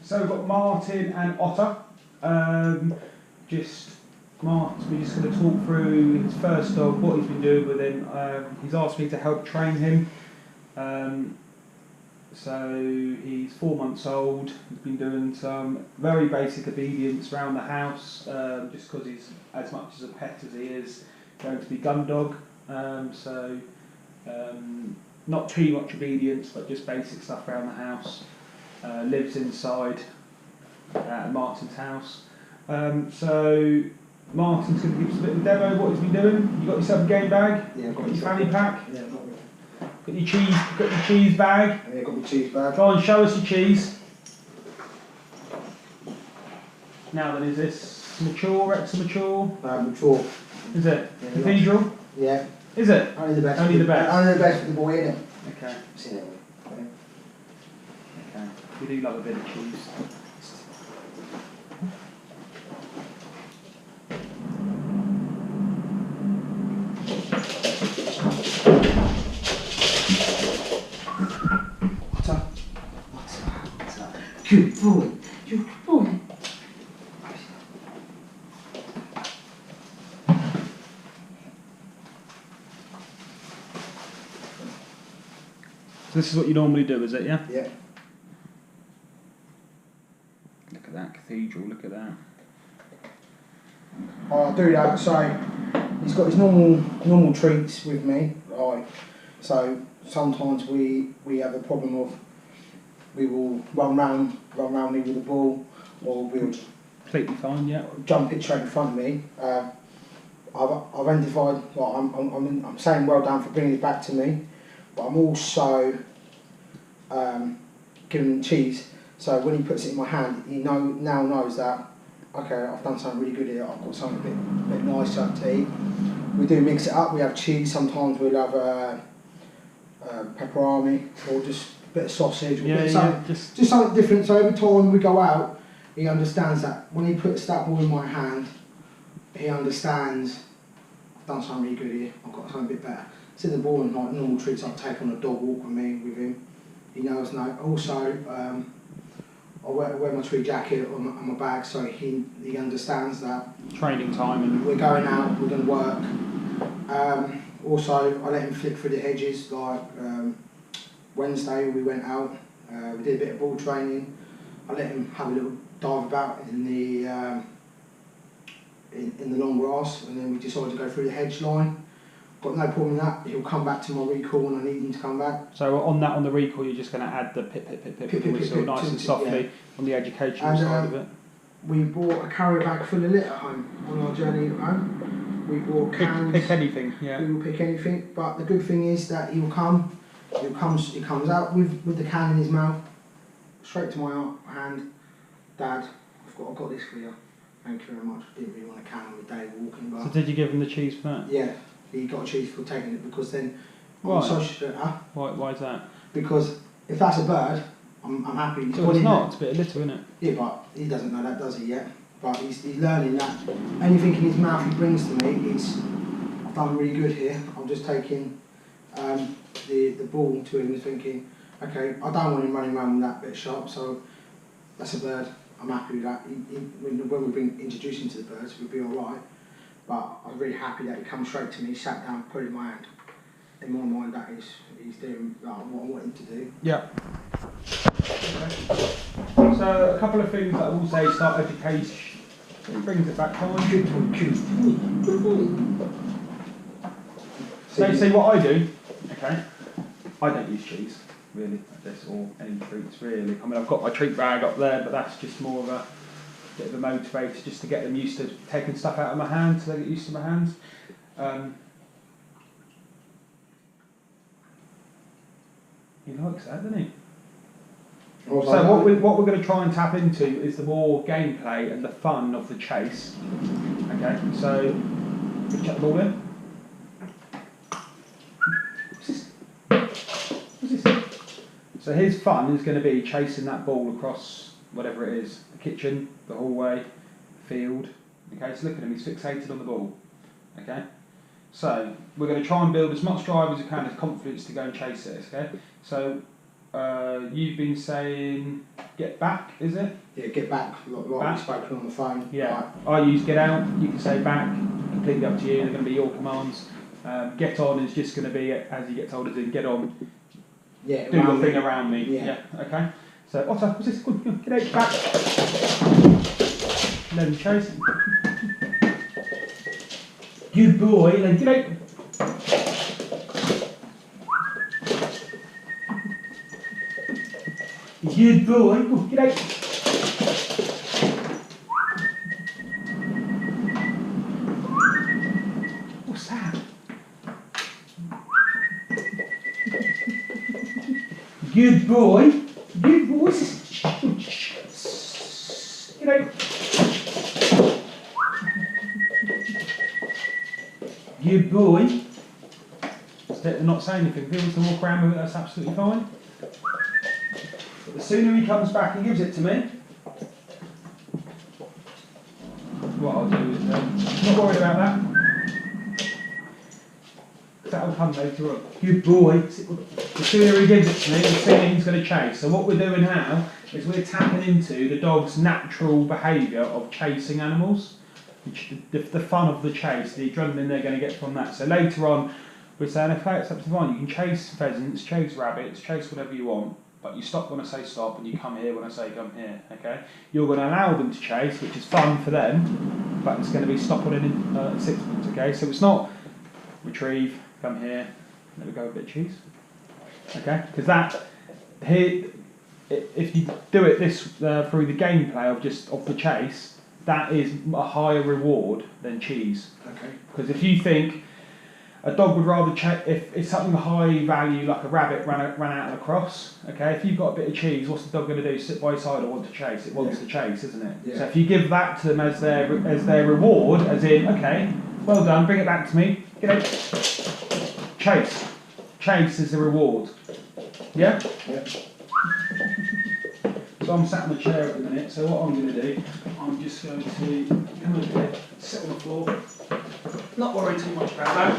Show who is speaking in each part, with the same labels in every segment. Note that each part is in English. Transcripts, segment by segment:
Speaker 1: So we've got Martin and Otter. We're just going to talk through his first dog, what he's been doing with him. He's asked me to help train him. So he's 4 months old. He's been doing some very basic obedience around the house, just because he's as much as a pet as he is going to be gun dog. Not too much obedience, but just basic stuff around the house. Lives inside Martin's house. So Martin's going to give us a bit of a demo of what he's been doing. You got yourself a game bag?
Speaker 2: Yeah, I've got
Speaker 1: your fanny pack?
Speaker 2: Yeah, I've got it.
Speaker 1: Got your cheese bag?
Speaker 2: Yeah, got my cheese bag.
Speaker 1: Go on, show us your cheese. Now then, is this mature, extra mature?
Speaker 2: Mature.
Speaker 1: Is it?
Speaker 2: Yeah,
Speaker 1: Cathedral?
Speaker 2: Yeah.
Speaker 1: Is it?
Speaker 2: Only the best.
Speaker 1: Only the best.
Speaker 2: Only the best for the boy, innit?
Speaker 1: Okay.
Speaker 2: See that way.
Speaker 1: Okay. We do love a bit of cheese.
Speaker 2: What's up? Good boy. Good boy.
Speaker 1: So this is what you normally do, is it, yeah?
Speaker 2: Yeah.
Speaker 1: Look at that cathedral, look at that.
Speaker 2: I do that, so he's got his normal treats with me, right? So sometimes we have a problem of we will run round me with the ball, or we'll
Speaker 1: Completely fine, yeah.
Speaker 2: jump it straight in front of me. I've identified, well, I'm saying well done for bringing it back to me, but I'm also giving him cheese. So when he puts it in my hand, he now knows that, okay, I've done something really good here, I've got something a bit nicer to eat. We do mix it up, we have cheese, sometimes we'll have pepperoni, or just a bit of sausage, or just something different. So every time we go out, he understands that when he puts that ball in my hand, he understands, I've done something really good here, I've got something a bit better. Instead of the ball and like normal treats, I'll take on a dog walk with him. He knows now. Also, I wear my tree jacket on my bag, so he understands that.
Speaker 1: Training time and
Speaker 2: we're going out, we're going to work. Also, I let him flick through the hedges. Like Wednesday, we went out. We did a bit of ball training. I let him have a little dive about in the long grass, and then we decided to go through the hedge line. Got no problem with that. He'll come back to my recall when I need him to come back.
Speaker 1: so on the recall, you're just going to add the pip whistle nice and softly on the educational side of it.
Speaker 2: We bought a carrier bag full of litter home on our journey home. We bought cans.
Speaker 1: Pick anything, yeah.
Speaker 2: We will pick anything, but the good thing is that he comes out with the can in his mouth, straight to my hand. Dad, I've got this for you. Thank you very much. Didn't really want a can on the day walking, but.
Speaker 1: So did you give him the cheese for that?
Speaker 2: Yeah, he got a cheese for taking it, because then.
Speaker 1: Why? Why is that?
Speaker 2: Because if that's a bird, I'm happy.
Speaker 1: So it's not. It's a bit of litter, isn't it?
Speaker 2: Yeah, but he doesn't know that, does he yet? But he's learning that anything in his mouth he brings to me is, I've done really good here. I'm just taking the ball to him and thinking, okay, I don't want him running around with that bit sharp, so that's a bird. I'm happy with that. When we introduce him to the birds, we'll be alright. But I'm really happy that he comes straight to me, sat down, put it in my hand. In my mind, that is, he's doing what I want him to do.
Speaker 1: Yeah. Okay. So a couple of things that I will say, start education. It brings it back home.
Speaker 2: Good boy.
Speaker 1: So what I do, okay, I don't use cheese, really, like this, or any treats, really. I mean, I've got my treat bag up there, but that's just more of a bit of a motivator, just to get them used to taking stuff out of my hands, so they get used to my hands. He likes that, doesn't he? So what we're going to try and tap into is the more gameplay and the fun of the chase. Okay, so we chuck the ball in. What's this? What's this? So his fun is going to be chasing that ball across whatever it is, the kitchen, the hallway, field. Okay, so look at him, he's fixated on the ball. Okay, so we're going to try and build as much drive as we can, as confidence to go and chase it. Okay, so you've been saying get back, is it?
Speaker 2: Yeah, get back, like
Speaker 1: Back.
Speaker 2: we spoken on the phone.
Speaker 1: Yeah. I use get out, you can say back, completely up to you, they're going to be your commands. Get on is just going to be, as you get told, as in get on,
Speaker 2: Yeah,
Speaker 1: do your thing around me.
Speaker 2: Yeah.
Speaker 1: Okay. So, Otter, what's this? Good, get out, back. Then chase. Good boy, then get out. Good boy, good, get out. What's that? Good boy. Good boy. Get out. Good boy. They're not saying anything. If he wants to walk around with it, that's absolutely fine. But the sooner he comes back and gives it to me, what I'll do is, not worried about that. That'll come later on. Good boy. The sooner he gives it to me, the sooner he's going to chase. So what we're doing now is we're tapping into the dog's natural behaviour of chasing animals. The fun of the chase, the adrenaline they're going to get from that. So later on, we're saying, okay, it's absolutely fine. You can chase pheasants, chase rabbits, chase whatever you want, but you stop when I say stop and you come here when I say come here, okay? You're going to allow them to chase, which is fun for them, but it's going to be stop on in sixpence, okay? So it's not retrieve, come here, there we go, a bit of cheese, okay? Because that, here, if you do it this through the gameplay of the chase, that is a higher reward than cheese.
Speaker 2: Okay.
Speaker 1: Because if you think a dog would rather if it's something high value like a rabbit ran out of a cross, okay, if you've got a bit of cheese, what's the dog going to do? Sit by your side or want to chase? It wants to chase, isn't it?
Speaker 2: Yeah.
Speaker 1: So if you give that to them as their reward, as in, okay, well done, bring it back to me, get out, chase. Chase is the reward. Yeah?
Speaker 2: Yeah.
Speaker 1: So I'm sat on the chair at the minute, so what I'm going to do, I'm just going to come over here, sit on the floor, not worry too much about that,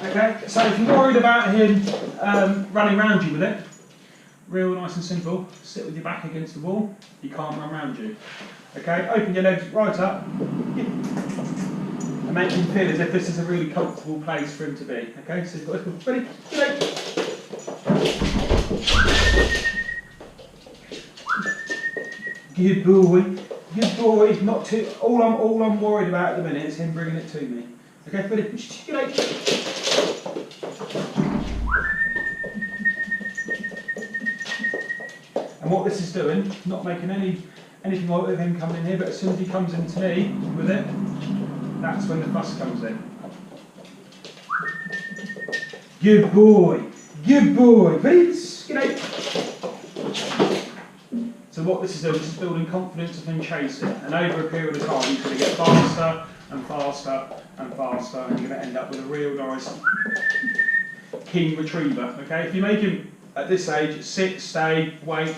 Speaker 1: okay? So if you're worried about him running around you with it, real nice and simple, sit with your back against the wall, he can't run around you, okay? Open your legs right up, and make him feel as if this is a really comfortable place for him to be, okay? So you've got to ready, get out. Good boy, good boy. Not too. All I'm worried about at the minute is him bringing it to me. Okay, ready? Get out. And what this is doing, not making anything like with him coming in here, but as soon as he comes into me with it, that's when the fuss comes in. Good boy, good boy. Ready? Get out. So what this is doing, this is building confidence of him chasing, and over a period of time he's going to get faster and faster and faster, and you're going to end up with a real nice keen retriever. Okay, if you make him at this age sit, stay, wait,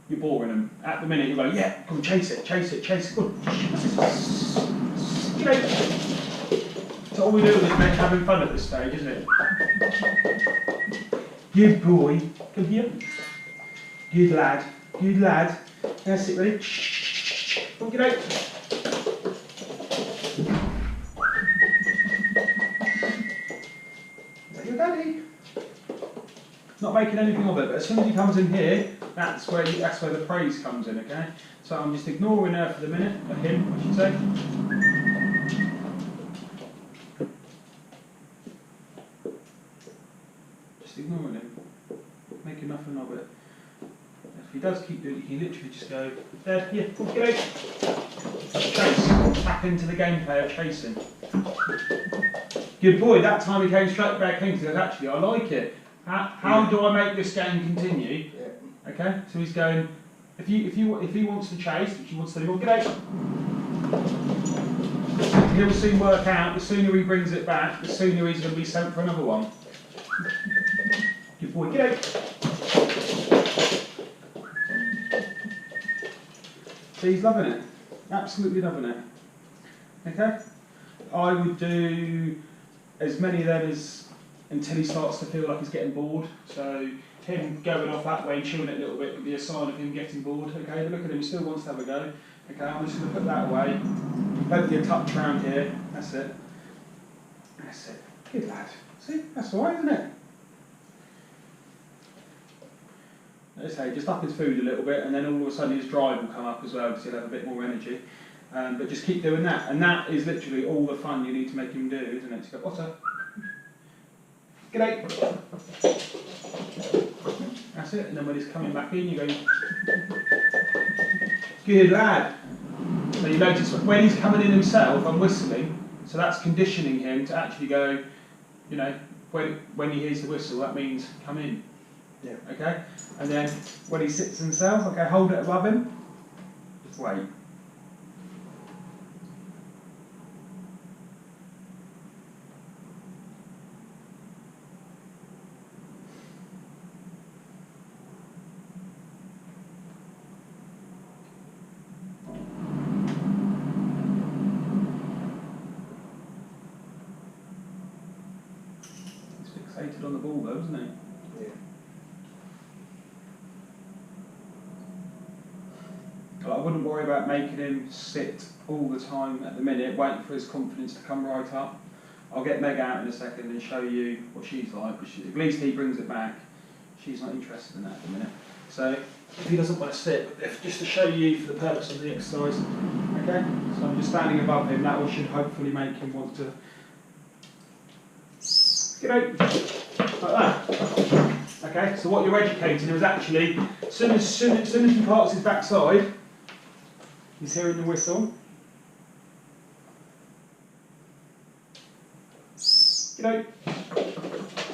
Speaker 1: you're boring him. At the minute you go, yeah, come chase it, chase it, chase it, good. You know, so all we do is make having fun at this stage, isn't it? Good boy, come here. Good lad. Good lad. That's it, ready? Come get out. Is that your daddy? Not making anything of it, but as soon as he comes in here, that's where the praise comes in, okay? So I'm just ignoring her for the minute, or him, I should say. Just ignoring him, making nothing of it. If he does keep doing it, you can literally just go, Dad, yeah, get out. Chase. Tap into the gameplay of chasing. Good boy, that time he came straight back in because actually I like it. How do I make this game continue? Yeah. Okay, so he's going, if he wants to chase, which he wants to do, well, get out. He'll soon work out, the sooner he brings it back, the sooner he's going to be sent for another one. Good boy, get out. So he's loving it, absolutely loving it. Okay? I would do as many of them as until he starts to feel like he's getting bored. So him going off that way, chewing it a little bit, would be a sign of him getting bored. Okay, but look at him, he still wants to have a go. Okay, I'm just going to put that away. Hopefully a touch around here. That's it. That's it. Good lad. See, that's all right, isn't it? Let's say, just up his food a little bit, and then all of a sudden his drive will come up as well, because he'll have a bit more energy. But just keep doing that, and that is literally all the fun you need to make him do, isn't it? To go, Otter. G'day. That's it, and then when he's coming back in, you go, good lad. So you notice when he's coming in himself, I'm whistling, so that's conditioning him to actually go, you know, when he hears the whistle, that means come in.
Speaker 2: Yeah.
Speaker 1: Okay? And then when he sits himself, okay, hold it above him, just wait. Fixated on the ball though, isn't he?
Speaker 2: Yeah.
Speaker 1: I wouldn't worry about making him sit all the time at the minute, waiting for his confidence to come right up. I'll get Meg out in a second and show you what she's like, but at least he brings it back. She's not interested in that at the minute. So if he doesn't want to sit, just to show you for the purpose of the exercise, okay? So I'm just standing above him, that should hopefully make him want to get out, like that. Okay, so what you're educating him is actually, as soon as he parks his backside, he's hearing the whistle. Get out.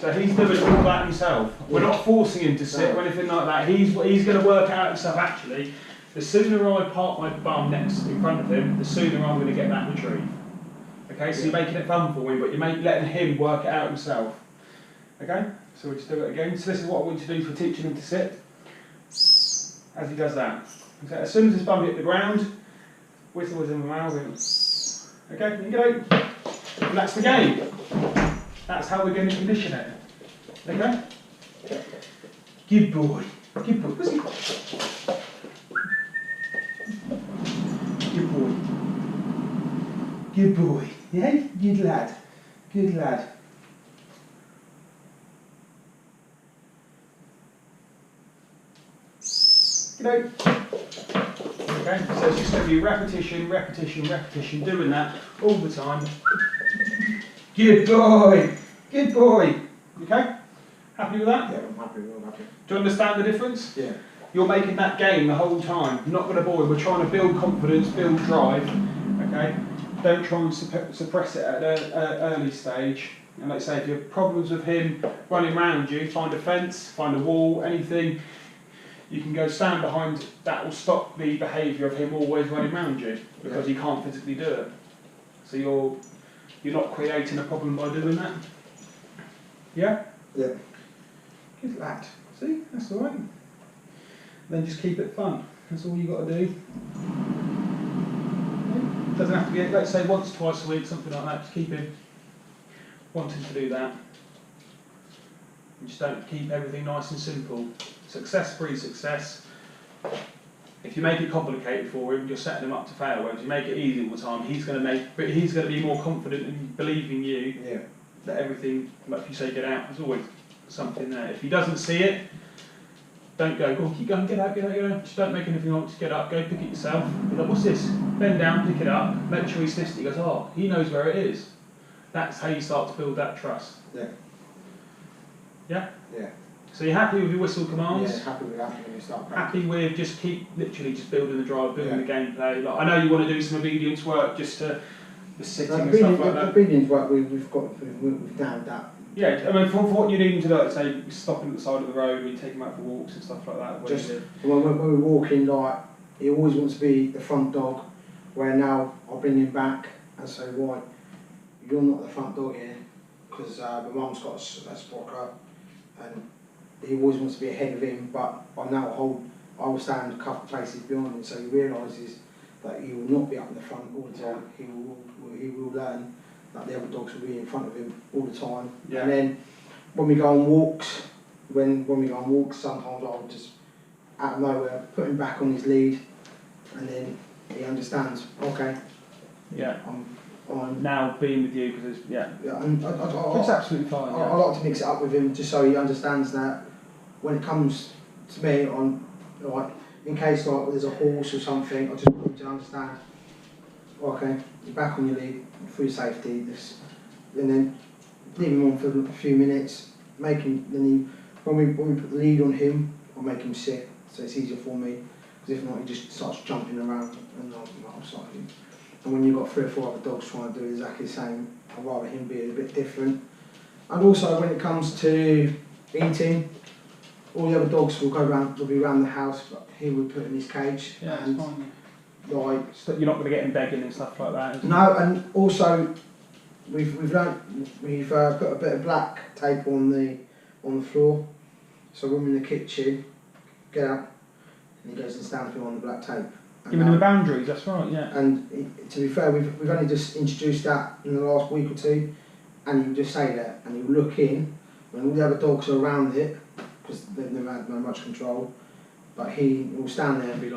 Speaker 1: So he's doing all that himself. We're not forcing him to sit or anything like that. He's going to work out himself actually. The sooner I park my bum next in front of him, the sooner I'm going to get that retrieve. Okay, so you're making it fun for him, but you're letting him work it out himself. Okay, so we'll just do it again. So this is what I want you to do for teaching him to sit. As he does that. Okay, as soon as his bum hit the ground, whistle is in the mouth. Okay, you get out. And that's the game. That's how we're going to condition it. Okay? Good boy. Good boy. Where's he? Good boy. Good boy. Yeah? Good lad. Good lad. Get out. Okay, so it's just going to be repetition, repetition, repetition, doing that all the time. Good boy. Good boy. Okay? Happy with that?
Speaker 2: Yeah, I'm happy.
Speaker 1: Do you understand the difference?
Speaker 2: Yeah.
Speaker 1: You're making that game the whole time. You're not going to bore him. We're trying to build confidence, build drive. Okay? Don't try and suppress it at an early stage. And like I say, if you have problems with him running around you, find a fence, find a wall, anything. You can go stand behind, that will stop the behaviour of him always running around you because he can't physically do it. So you're not creating a problem by doing that. Yeah?
Speaker 2: Yeah.
Speaker 1: Good lad. See? That's alright. Then just keep it fun. That's all you've got to do. It doesn't have to be, let's say once, twice a week, something like that. Just keep him wanting to do that. And just don't keep everything nice and simple. Success breeds success. If you make it complicated for him, you're setting him up to fail. Whereas you make it easy all the time, he's going to be more confident in believing you that everything, like if you say get out, there's always something there. If he doesn't see it, don't go, oh, keep going, get out, get out, get out. Just don't make anything like, just get up, go pick it yourself. Be like, what's this? Bend down, pick it up, make sure he sniffs it. He goes, oh, he knows where it is. That's how you start to build that trust.
Speaker 2: Yeah.
Speaker 1: Yeah?
Speaker 2: Yeah.
Speaker 1: So you're happy with your whistle commands?
Speaker 2: Yeah, happy with that when you start practicing.
Speaker 1: Happy with just literally just building the drive, building the gameplay. Like, I know you want to do some obedience work, just sitting and stuff like that.
Speaker 2: Obedience work we've nailed that.
Speaker 1: Yeah, I mean, for what you need to do, like say stopping at the side of the road, when you take him out for walks and stuff like that.
Speaker 2: Just when we're walking, like he always wants to be the front dog. Where now I'll bring him back and say, right, you're not the front dog here, because my mum's got a spot car, and he always wants to be ahead of him. But I now I will stand a couple of places behind him, so he realises that he will not be up in the front all the time. He will learn that the other dogs will be in front of him all the time. Yeah. And then when we go on walks, when we go on walks, sometimes I would just, out of nowhere, put him back on his lead, and then he understands, okay,
Speaker 1: Yeah.
Speaker 2: I'm
Speaker 1: Now being with you, because it's, yeah.
Speaker 2: yeah, and
Speaker 1: It's absolutely fine.
Speaker 2: I like to mix it up with him just so he understands that when it comes to me, on like in case like there's a horse or something, I just want him to understand. Okay, you're back on your lead for your safety. This, and then leave him on for a few minutes. Make him when we put the lead on him, I'll make him sit so it's easier for me. Because if not, he just starts jumping around and I'm sorry. And when you've got 3 or 4 other dogs trying to do exactly the same, I'd rather him be a bit different. And also when it comes to eating, all the other dogs will be around the house, but he would put in his cage.
Speaker 1: Yeah,
Speaker 2: and
Speaker 1: it's fine.
Speaker 2: like,
Speaker 1: So you're not going to get him begging and stuff like that.
Speaker 2: no, and also we've put a bit of black tape on the floor, so when we're in the kitchen, get out, and he goes and stands behind the black tape.
Speaker 1: Giving him boundaries, that's right, yeah.
Speaker 2: And to be fair, we've only just introduced that in the last week or 2, and you just say that, and you look in when all the other dogs are around it, because they've never had much control, but he will stand there and be like,